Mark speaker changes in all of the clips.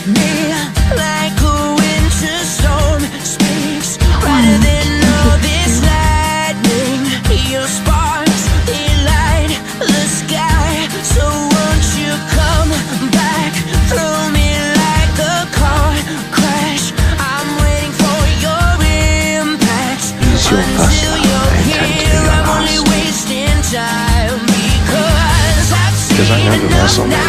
Speaker 1: me like a winter storm. Speaks brighter than all this lightning. Your sparks, they light the sky. So won't you come back? Throw me like a car crash. I'm waiting for your impact.
Speaker 2: Your first love, I intend to be your last.
Speaker 1: Time because
Speaker 2: I know the last song is.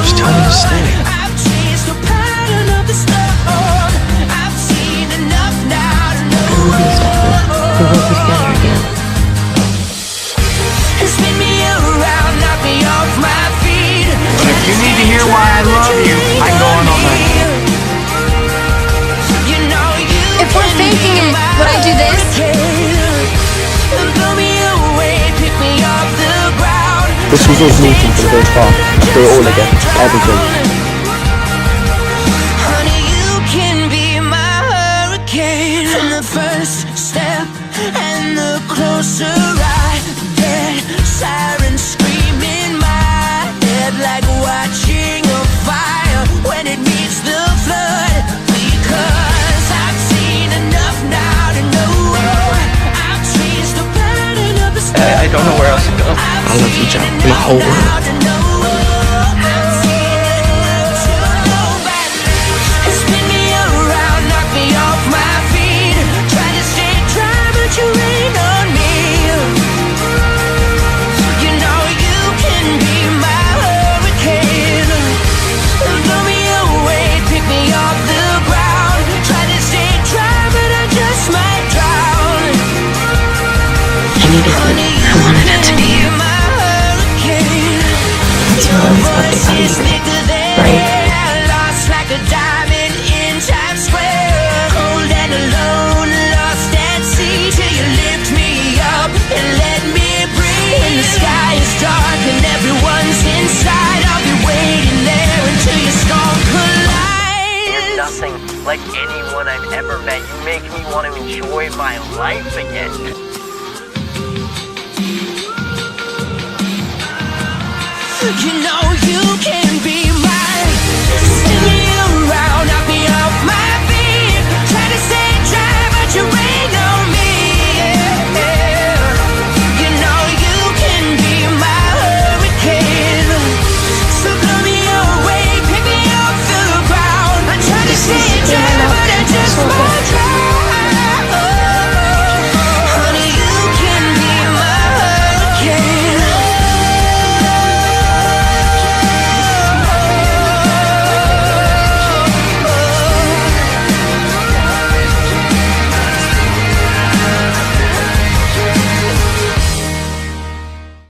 Speaker 2: Just tell me to stay.
Speaker 1: I've changed the pattern of the storm. I've seen enough now to know.
Speaker 3: We won't be together again.
Speaker 1: Spin me around, knock me off my feet.
Speaker 4: But if you need to hear why I love you, I can go on all night.
Speaker 5: If we're faking it, would I do this?
Speaker 6: This was us meeting for the first time. Let's do it all again. Everything.
Speaker 1: Honey, you can be my hurricane. From the first step and the closer I get, sirens scream in my head like watching a fire when it meets the flood. Because I've seen enough now to know I've changed the pattern of the storm.
Speaker 2: I don't know where else to go. I love you, Joe. My whole world.
Speaker 1: Spin me around, knock me off my feet. Try to stay dry, but you rain on me. You know you can be my hurricane. Blow me away, pick me off the ground. Try to stay dry, but I just might drown.
Speaker 3: I needed it. I wanted it to be you. That's what I always loved about you, right?
Speaker 1: Lost like a diamond in Times Square. Cold and alone, lost at sea. Till you lift me up and let me breathe. When the sky is dark and everyone's inside, I'll be waiting there until your storm collides.
Speaker 7: You're nothing like anyone I've ever met. You make me want to enjoy my life again.
Speaker 1: You know